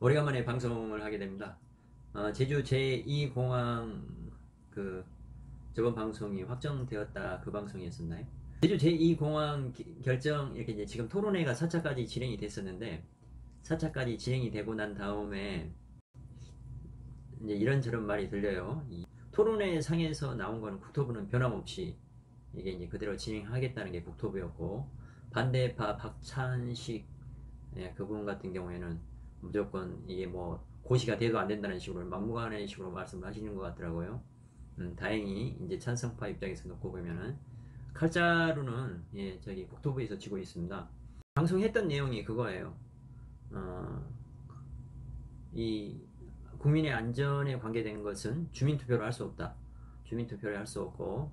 오래간만에 방송을 하게 됩니다. 제주 제2공항 그 저번 방송이 확정되었다 그 방송이었었나요? 제주 제2공항 결정 이렇게 이제 지금 토론회가 4차까지 진행이 됐었는데 4차까지 진행이 되고 난 다음에 이제 이런저런 말이 들려요. 이 토론회 상에서 나온 거는 국토부는 변함없이 이게 이제 그대로 진행하겠다는 게 국토부였고 반대파 박찬식 그분 같은 경우에는 무조건 이게 뭐 고시가 돼도 안 된다는 식으로 막무가내 식으로 말씀을 하시는 것 같더라고요. 다행히 이제 찬성파 입장에서 놓고 보면은 칼자루는 저기 국토부에서 쥐고 있습니다. 방송했던 내용이 그거예요. 어, 이 국민의 안전에 관계된 것은 주민투표를 할 수 없다. 주민투표를 할 수 없고,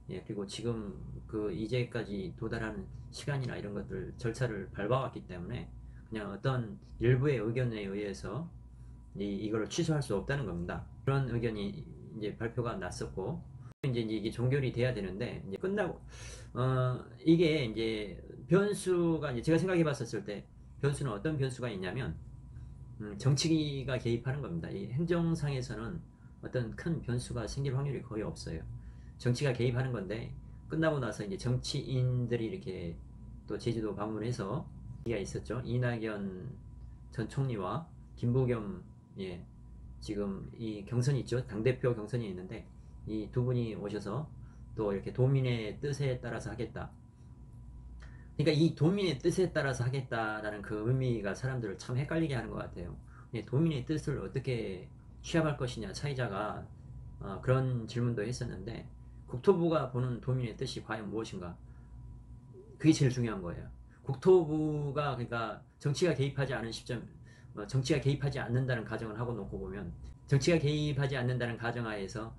그리고 지금 그 이제까지 도달하는 시간이나 이런 것들 절차를 밟아왔기 때문에 그냥 어떤 일부의 의견에 의해서 이거를 취소할 수 없다는 겁니다. 그런 의견이 이제 발표가 났었고, 이제 이게 종결이 돼야 되는데, 이제 끝나고, 이게 이제 변수가 이제 제가 생각해 봤었을 때, 변수는 어떤 변수가 있냐면, 정치가 개입하는 겁니다. 이 행정상에서는 어떤 큰 변수가 생길 확률이 거의 없어요. 정치가 개입하는 건데 끝나고 나서 이제 정치인들이 이렇게 또 제주도 방문해서 얘기가 있었죠. 이낙연 전 총리와 김부겸 지금 이 경선이 있죠. 당대표 경선이 있는데 이 두 분이 오셔서 또 이렇게 도민의 뜻에 따라서 하겠다. 그러니까 이 도민의 뜻에 따라서 하겠다라는 그 의미가 사람들을 참 헷갈리게 하는 것 같아요. 도민의 뜻을 어떻게 취합할 것이냐 차이자가 그런 질문도 했었는데 국토부가 보는 도민의 뜻이 과연 무엇인가? 그게 제일 중요한 거예요. 국토부가 그러니까 정치가 개입하지 않은 시점, 정치가 개입하지 않는다는 가정을 하고 놓고 보면 정치가 개입하지 않는다는 가정하에서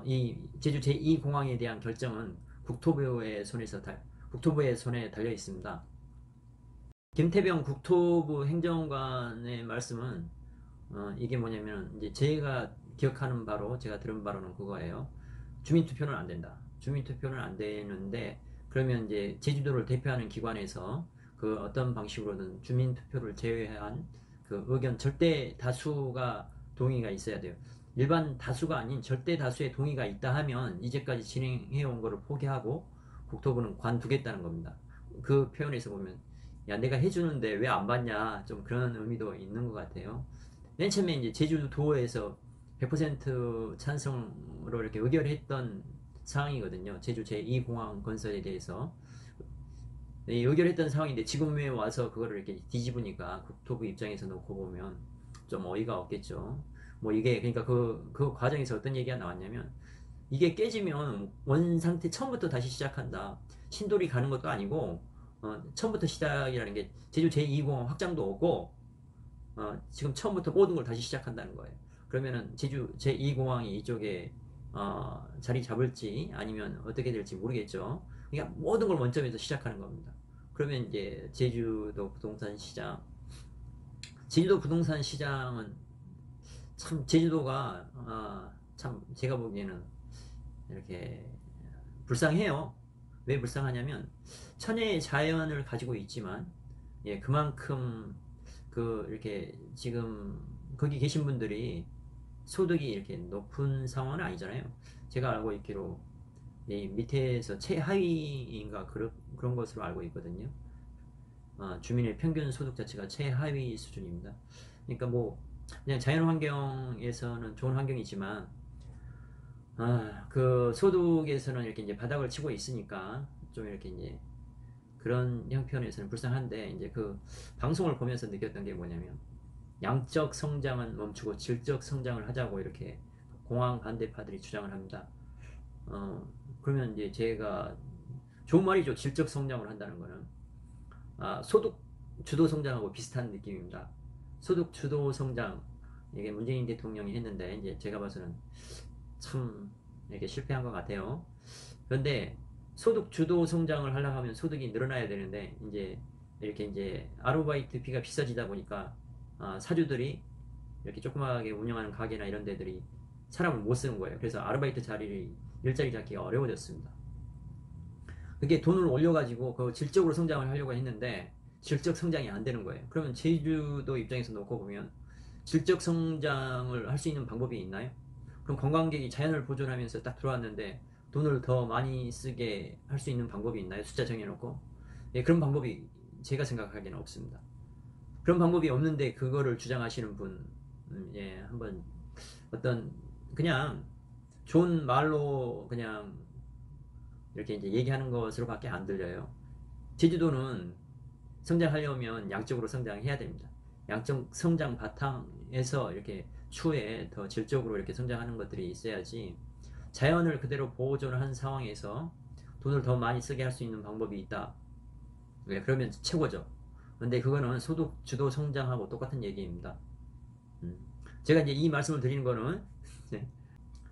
이 제주 제2공항에 대한 결정은 국토부의 손에 달려 있습니다. 김태병 국토부 행정관의 말씀은 이게 뭐냐면 이제 제가 기억하는 바로 제가 들은 바로는 그거예요. 주민투표는 안 된다. 주민투표는 안 되는데 그러면 이제 제주도를 대표하는 기관에서 그 어떤 방식으로든 주민투표를 제외한 그 의견 절대 다수가 동의가 있어야 돼요. 일반 다수가 아닌 절대 다수의 동의가 있다 하면 이제까지 진행해 온 거를 포기하고 국토부는 관두겠다는 겁니다. 그 표현에서 보면 야 내가 해주는데 왜 안 받냐 좀 그런 의미도 있는 것 같아요. 맨 처음에 이제 제주도에서 100% 찬성으로 이렇게 의결했던 상황이거든요. 제주 제2공항 건설에 대해서 의결했던 상황인데 지금에 와서 그거를 이렇게 뒤집으니까 국토부 입장에서 놓고 보면 좀 어이가 없겠죠. 뭐 이게 그러니까 그 과정에서 어떤 얘기가 나왔냐면 이게 깨지면 원 상태 처음부터 다시 시작한다. 신돌이 가는 것도 아니고 처음부터 시작이라는 게 제주 제2공항 확장도 없고 지금 처음부터 모든 걸 다시 시작한다는 거예요. 그러면은 제주 제2공항이 이쪽에 자리 잡을지 아니면 어떻게 될지 모르겠죠. 그러니까 모든 걸 원점에서 시작하는 겁니다. 그러면 이제 제주도 부동산 시장은 참 제주도가 참 제가 보기에는 이렇게 불쌍해요. 왜 불쌍하냐면 천혜의 자연을 가지고 있지만 그만큼 그 이렇게 지금 거기 계신 분들이 소득이 이렇게 높은 상황은 아니잖아요. 제가 알고 있기로 이 밑에서 최하위인가 그런 것으로 알고 있거든요. 주민의 평균 소득 자체가 최하위 수준입니다. 그러니까 뭐 그냥 자연 환경에서는 좋은 환경이지만 그 소득에서는 이렇게 이제 바닥을 치고 있으니까 좀 이렇게 이제 그런 형편에서는 불쌍한데 이제 그 방송을 보면서 느꼈던 게 뭐냐면 양적 성장은 멈추고 질적 성장을 하자고 이렇게 공황 반대파들이 주장을 합니다. 그러면 이제 제가 좋은 말이죠. 질적 성장을 한다는 거는 소득 주도 성장하고 비슷한 느낌입니다. 소득 주도 성장 이게 문재인 대통령이 했는데 이제 제가 봐서는 참 이렇게 실패한 것 같아요. 그런데 소득 주도 성장을 하려고 하면 소득이 늘어나야 되는데 이제 이렇게 이제 아르바이트 비가 비싸지다 보니까 사주들이 이렇게 조그맣게 운영하는 가게나 이런 데들이 사람을 못 쓰는 거예요. 그래서 아르바이트 일자리 잡기가 어려워졌습니다. 그게 돈을 올려가지고 그 질적으로 성장을 하려고 했는데 질적 성장이 안 되는 거예요. 그러면 제주도 입장에서 놓고 보면 질적 성장을 할 수 있는 방법이 있나요? 그럼 관광객이 자연을 보존하면서 딱 들어왔는데 돈을 더 많이 쓰게 할 수 있는 방법이 있나요? 숫자 정해놓고. 예, 그런 방법이 제가 생각하기에는 없습니다. 그런 방법이 없는데 그거를 주장하시는 분, 예, 한번 어떤 그냥 좋은 말로 그냥 이렇게 이제 얘기하는 것으로밖에 안 들려요. 제주도는 성장하려면 양적으로 성장해야 됩니다. 양적 성장 바탕에서 이렇게 추후에 더 질적으로 이렇게 성장하는 것들이 있어야지, 자연을 그대로 보존한 상황에서 돈을 더 많이 쓰게 할 수 있는 방법이 있다. 네, 그러면 최고죠. 근데 그거는 소득 주도 성장하고 똑같은 얘기입니다. 음. 제가 이제 이 말씀을 드리는 거는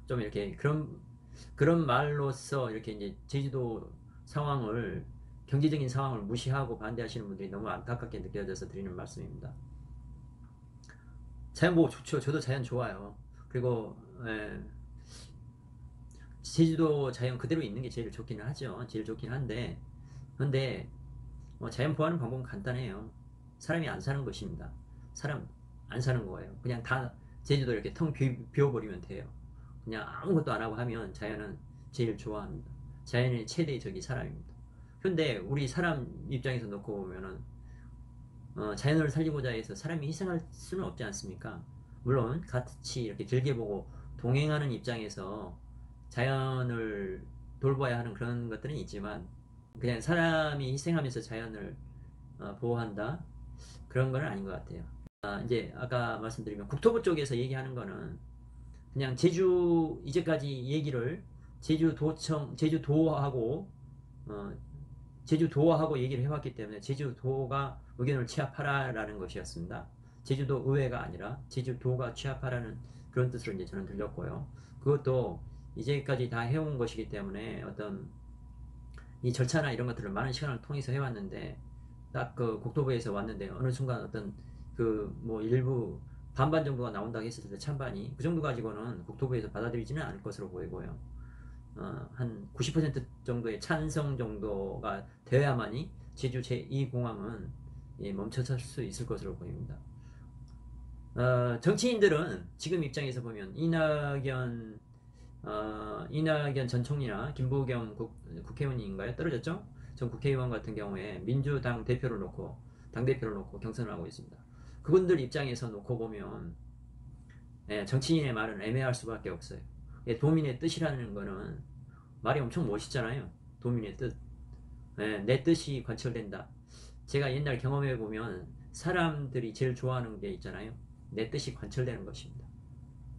좀 이렇게 그런 말로써 이렇게 이제 제주도 상황을, 경제적인 상황을 무시하고 반대하시는 분들이 너무 안타깝게 느껴져서 드리는 말씀입니다. 자연 보호 좋죠. 저도 자연 좋아요. 그리고 제주도 자연 그대로 있는 게 제일 좋기는 하죠. 제일 좋긴 한데, 근데 자연 보호하는 방법은 간단해요. 사람이 안 사는 것입니다. 사람 안 사는 거예요. 그냥 다 제주도 이렇게 텅 비워버리면 돼요. 그냥 아무것도 안 하고 하면 자연은 제일 좋아합니다. 자연의 최대의 적이 사람입니다. 근데 우리 사람 입장에서 놓고 보면은 자연을 살리고자 해서 사람이 희생할 수는 없지 않습니까? 물론 같이 이렇게 길게 보고 동행하는 입장에서 자연을 돌봐야 하는 그런 것들은 있지만, 그냥 사람이 희생하면서 자연을 보호한다, 그런 건 아닌 것 같아요. 이제 아까 말씀드리면 국토부 쪽에서 얘기하는 거는 그냥 제주 이제까지 얘기를 제주도하고 어, 제주도하고 얘기를 해왔기 때문에 제주도가 의견을 취합하라라는 것이었습니다. 제주도 의회가 아니라 제주도가 취합하라는 그런 뜻으로 이제 저는 들렸고요. 그것도 이제까지 다 해온 것이기 때문에 어떤 이 절차나 이런 것들을 많은 시간을 통해서 해왔는데, 딱 그 국토부에서 왔는데 어느 순간 어떤 그 뭐 일부 반반 정도가 나온다고 했을 때, 찬반이 그 정도 가지고는 국토부에서 받아들이지는 않을 것으로 보이고요. 한 90% 정도의 찬성 정도가 되어야만이 제주 제2공항은 멈춰설 수 있을 것으로 보입니다. 정치인들은 지금 입장에서 보면 이낙연 전 총리나 김부겸 국회의원인가요? 떨어졌죠? 전 국회의원 같은 경우에 민주당 대표를 놓고, 당대표를 놓고 경선을 하고 있습니다. 그분들 입장에서 놓고 보면 정치인의 말은 애매할 수밖에 없어요. 도민의 뜻이라는 거는 말이 엄청 멋있잖아요. 도민의 뜻. 내 뜻이 관철된다. 제가 옛날 경험해 보면 사람들이 제일 좋아하는 게 있잖아요. 내 뜻이 관철되는 것입니다.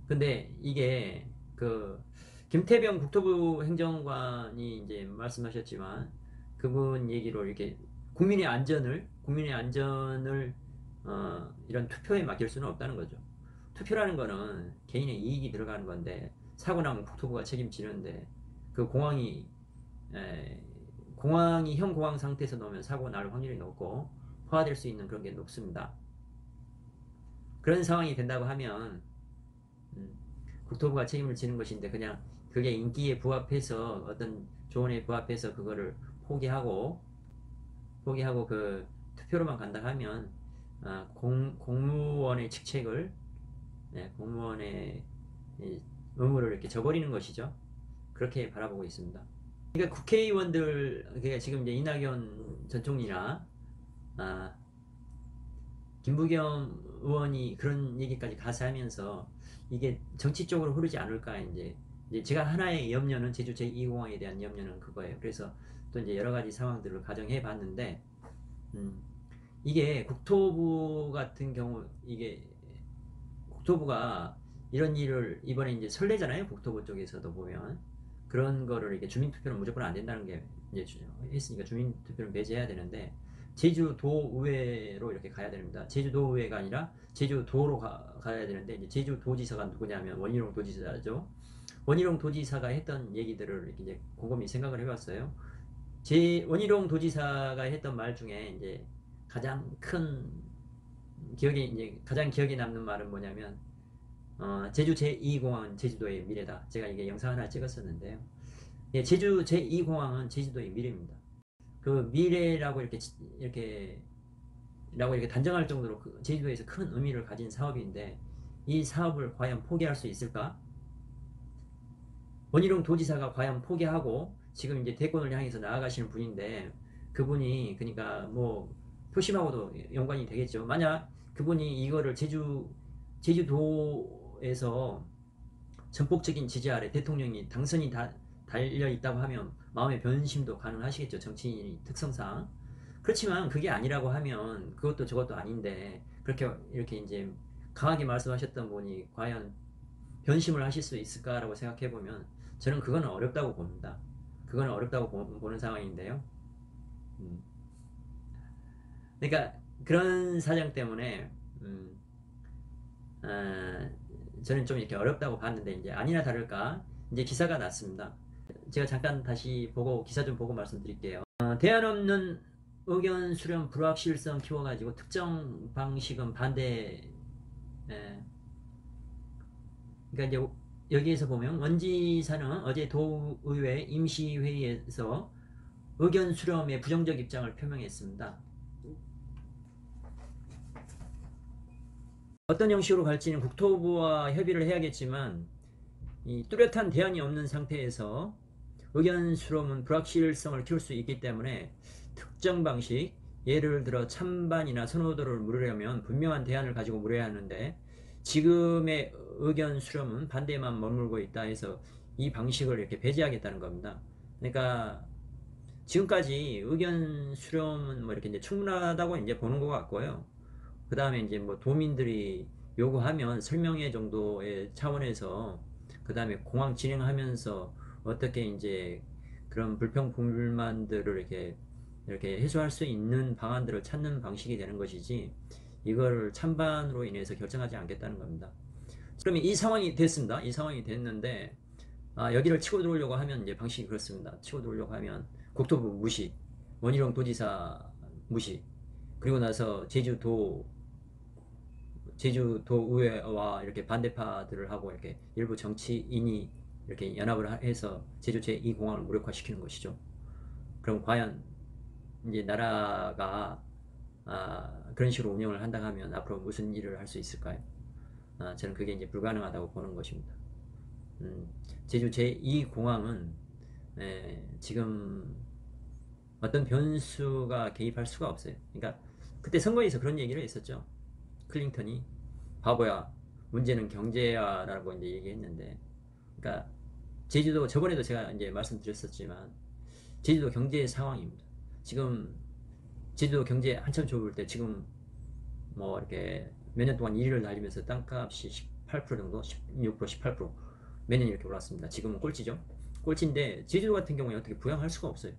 근데 이게 그 김태병 국토부 행정관이 이제 말씀하셨지만, 그분 얘기로 이렇게 국민의 안전을 이런 투표에 맡길 수는 없다는 거죠. 투표라는 거는 개인의 이익이 들어가는 건데, 사고 나면 국토부가 책임지는데, 그 에, 공항이 현 공항 상태에서 놓으면 사고 날 확률이 높고 포화될 수 있는 그런 게 높습니다. 그런 상황이 된다고 하면 음, 국토부가 책임을 지는 것인데, 그냥 그게 인기에 부합해서 어떤 조언에 부합해서 그거를 포기하고 그 투표로만 간다 하면 공무원의 직책을, 공무원의 의무를 이렇게 저버리는 것이죠. 그렇게 바라보고 있습니다. 그러니까 국회의원들, 그러니까 지금 이제 이낙연 전 총리나 아, 김부겸 의원이 그런 얘기까지 가서 하면서 이게 정치 쪽으로 흐르지 않을까, 이제 제가 하나의 염려는 제주 제2공항에 대한 염려는 그거예요. 그래서 또 이제 여러 가지 상황들을 가정해 봤는데, 음, 이게 국토부 같은 경우, 이게 국토부가 이런 일을 이번에 이제 설레잖아요. 국토부 쪽에서도 보면 그런 거를 이게 주민투표는 무조건 안 된다는 게 이제 했으니까 주민투표를 배제해야 되는데, 제주도의회로 이렇게 가야 됩니다. 제주도의회가 아니라 제주도로 가야 되는데, 이제 제주도지사가 누구냐면 원희룡 도지사죠. 원희룡 도지사가 했던 얘기들을 이제 곰곰이 생각을 해봤어요. 원희룡 도지사가 했던 말 중에 이제 가장 기억에 남는 말은 뭐냐면, 제주 제2공항은 제주도의 미래다. 제가 이게 영상 하나 찍었었는데요. 예, 제주 제2공항은 제주도의 미래입니다. 그 미래라고 이렇게 이렇게 단정할 정도로 제주도에서 큰 의미를 가진 사업인데 이 사업을 과연 포기할 수 있을까? 원희룡 도지사가 과연 포기하고 지금 이제 대권을 향해서 나아가시는 분인데 그분이 그러니까 뭐 표심하고도 연관이 되겠죠. 만약 그분이 이거를 제주도에서 전폭적인 지지 아래 대통령이 당선이 달려 있다고 하면 마음의 변심도 가능하시겠죠. 정치인의 특성상. 그렇지만 그게 아니라고 하면 그것도 저것도 아닌데 그렇게 이렇게 이제 강하게 말씀하셨던 분이 과연 변심을 하실 수 있을까라고 생각해 보면 저는 그거는 어렵다고 봅니다. 그거는 어렵다고 보는 상황인데요. 음. 그러니까 그런 사정 때문에 아, 저는 좀 이렇게 어렵다고 봤는데 이제 아니나 다를까 이제 기사가 났습니다. 제가 잠깐 다시 보고 기사 좀 보고 말씀드릴게요. 대안 없는 의견 수렴 불확실성 키워가지고 특정 방식은 반대. 예. 그러니까 이제 여기에서 보면 원지사는 어제 도의회 임시회의에서 의견 수렴에 부정적 입장을 표명했습니다. 어떤 형식으로 갈지는 국토부와 협의를 해야겠지만 이 뚜렷한 대안이 없는 상태에서 의견 수렴은 불확실성을 키울 수 있기 때문에 특정 방식, 예를 들어 찬반이나 선호도를 물으려면 분명한 대안을 가지고 물어야 하는데 지금의 의견 수렴은 반대만 머물고 있다 해서 이 방식을 이렇게 배제하겠다는 겁니다. 그러니까 지금까지 의견 수렴은 뭐 이렇게 이제 충분하다고 이제 보는 것 같고요. 그 다음에 이제 뭐 도민들이 요구하면 설명회 정도의 차원에서 그 다음에 공항 진행하면서 어떻게 이제 그런 불평 불만들을 이렇게 해소할 수 있는 방안들을 찾는 방식이 되는 것이지 이걸 찬반으로 인해서 결정하지 않겠다는 겁니다. 그러면 이 상황이 됐습니다. 이 상황이 됐는데 여기를 치고 들어오려고 하면 이제 방식이 그렇습니다. 치고 들어오려고 하면 국토부 무시, 원희룡 도지사 무시, 그리고 나서 제주도의회와 이렇게 반대파들을 하고 이렇게 일부 정치인이 이렇게 연합을 해서 제주 제2공항을 무력화시키는 것이죠. 그럼 과연 이제 나라가 그런 식으로 운영을 한다 하면 앞으로 무슨 일을 할 수 있을까요? 저는 그게 이제 불가능하다고 보는 것입니다. 제주 제2공항은 지금 어떤 변수가 개입할 수가 없어요. 그러니까 그때 선거에서 그런 얘기를 했었죠. 클린턴이 바보야, 문제는 경제야 라고 이제 얘기했는데, 그러니까 제주도 저번에도 제가 이제 말씀드렸었지만 제주도 경제 상황입니다. 지금 제주도 경제 한참 좋을 때 지금 뭐 이렇게 몇 년 동안 1위를 달리면서 땅값이 18% 정도, 16%, 18% 매년 이렇게 올랐습니다. 지금은 꼴찌죠. 꼴찌인데 제주도 같은 경우에 어떻게 부양할 수가 없어요.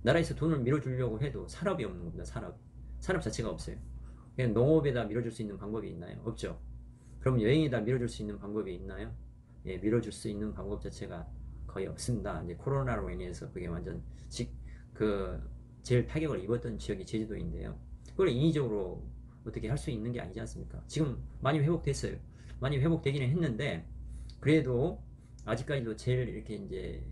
나라에서 돈을 밀어주려고 해도 산업이 없는 겁니다. 산업 자체가 없어요. 그냥 농업에다 밀어줄 수 있는 방법이 있나요? 없죠. 그럼 여행에다 밀어줄 수 있는 방법이 있나요? 예, 밀어줄 수 있는 방법 자체가 거의 없습니다. 이제 코로나로 인해서 그게 완전 제일 타격을 입었던 지역이 제주도인데요. 그걸 인위적으로 어떻게 할 수 있는 게 아니지 않습니까? 지금 많이 회복됐어요. 많이 회복되기는 했는데 그래도 아직까지도 제일 이렇게 이제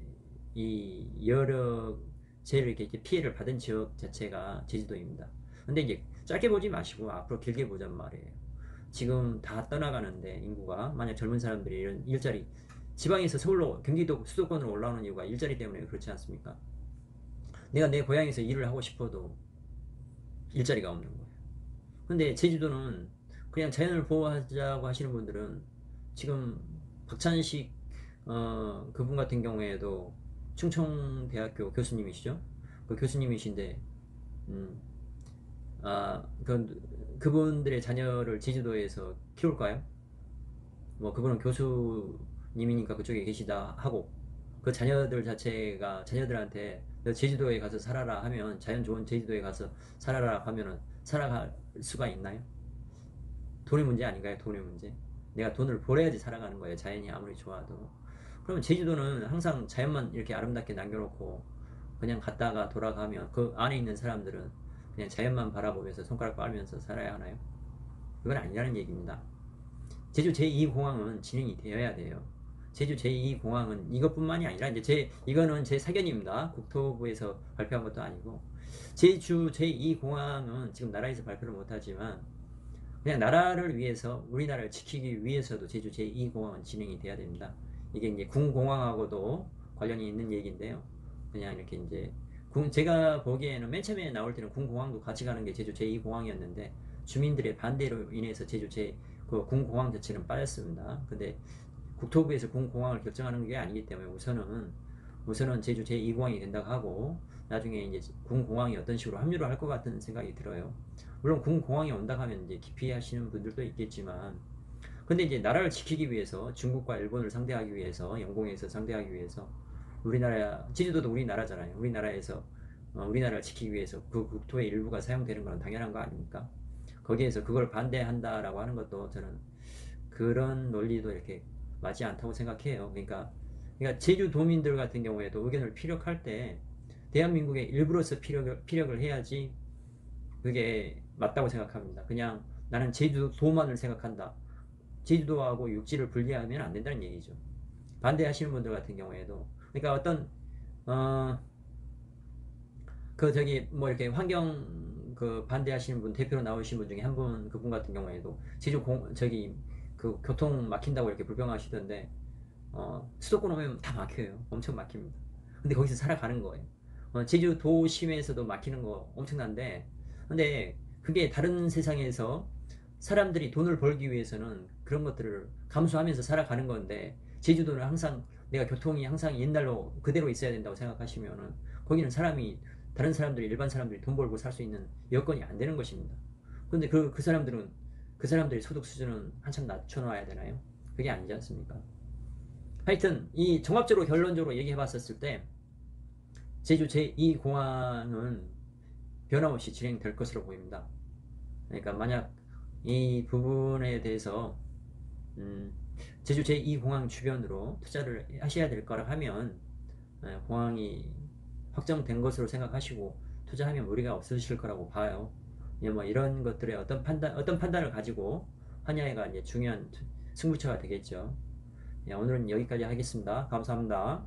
제일 이렇게 피해를 받은 지역 자체가 제주도입니다. 근데 이제 짧게 보지 마시고 앞으로 길게 보자는 말이에요. 지금 다 떠나가는데 인구가 만약 젊은 사람들이 이런 일자리 지방에서 서울로 경기도 수도권으로 올라오는 이유가 일자리 때문에 그렇지 않습니까? 내가 내 고향에서 일을 하고 싶어도 일자리가 없는 거예요. 근데 제주도는 그냥 자연을 보호하자고 하시는 분들은 지금 박찬식 그분 같은 경우에도 충청대학교 교수님이시죠. 그 교수님이신데 그분들의 자녀를 제주도에서 키울까요? 뭐 그분은 교수님이니까 그쪽에 계시다 하고 그 자녀들 자체가 자녀들한테 너 제주도에 가서 살아라 하면 자연 좋은 제주도에 가서 살아라 하면은 살아갈 수가 있나요? 돈의 문제 아닌가요? 돈의 문제. 내가 돈을 벌어야지 살아가는 거예요. 자연이 아무리 좋아도. 그러면 제주도는 항상 자연만 이렇게 아름답게 남겨놓고 그냥 갔다가 돌아가면 그 안에 있는 사람들은 그냥 자연만 바라보면서 손가락 빨면서 살아야 하나요? 그건 아니라는 얘기입니다. 제주 제2공항은 진행이 되어야 돼요. 제주 제2공항은 이것뿐만이 아니라 이거는 제 사견입니다. 국토부에서 발표한 것도 아니고 제주 제2공항은 지금 나라에서 발표를 못하지만 그냥 나라를 위해서 우리나라를 지키기 위해서도 제주 제2공항은 진행이 돼야 됩니다. 이게 이제 군공항하고도 관련이 있는 얘기인데요. 그냥 이렇게 이제 제가 보기에는 맨 처음에 나올 때는 군공항도 같이 가는 게 제주 제2공항이었는데 주민들의 반대로 인해서 제주 그 군공항 자체는 빠졌습니다. 근데 국토부에서 군공항을 결정하는 게 아니기 때문에 우선은 제주 제2공항이 된다고 하고 나중에 이제 군공항이 어떤 식으로 합류를 할 것 같은 생각이 들어요. 물론 군공항이 온다 하면 이제 기피하시는 분들도 있겠지만 근데 이제 나라를 지키기 위해서 중국과 일본을 상대하기 위해서 영공에서 상대하기 위해서 우리나라 제주도도 우리나라잖아요. 우리나라에서 우리나라를 지키기 위해서 그 국토의 일부가 사용되는 건 당연한 거 아닙니까? 거기에서 그걸 반대한다라고 하는 것도 저는 그런 논리도 이렇게 맞지 않다고 생각해요. 그러니까 제주도민들 같은 경우에도 의견을 피력할 때 대한민국의 일부로서 피력을 해야지 그게 맞다고 생각합니다. 그냥 나는 제주도만을 생각한다. 제주도하고 육지를 분리하면 안 된다는 얘기죠. 반대하시는 분들 같은 경우에도 그러니까 어떤 뭐 이렇게 환경 반대하시는 분 대표로 나오신 분 중에 그분 같은 경우에도 그 교통 막힌다고 이렇게 불평하시던데 수도권 오면 다 막혀요. 엄청 막힙니다. 근데 거기서 살아가는 거예요. 제주 도심에서도 막히는 거 엄청난데 근데 그게 다른 세상에서 사람들이 돈을 벌기 위해서는 그런 것들을 감수하면서 살아가는 건데 제주도는 항상 내가 교통이 항상 옛날로 그대로 있어야 된다고 생각하시면은 거기는 다른 사람들이 일반 사람들이 돈 벌고 살 수 있는 여건이 안 되는 것입니다. 근데 그 사람들의 소득 수준은 한참 낮춰놔야 되나요? 그게 아니지 않습니까? 하여튼 이 종합적으로 결론적으로 얘기해 봤었을 때 제주 제2공항은 변함없이 진행될 것으로 보입니다. 그러니까 만약 이 부분에 대해서 제주 제2공항 주변으로 투자를 하셔야 될 거라 하면 공항이 확정된 것으로 생각하시고 투자하면 무리가 없으실 거라고 봐요. 뭐 이런 것들의 어떤 판단을 가지고 하냐가 이제 중요한 승부처가 되겠죠. 오늘은 여기까지 하겠습니다. 감사합니다.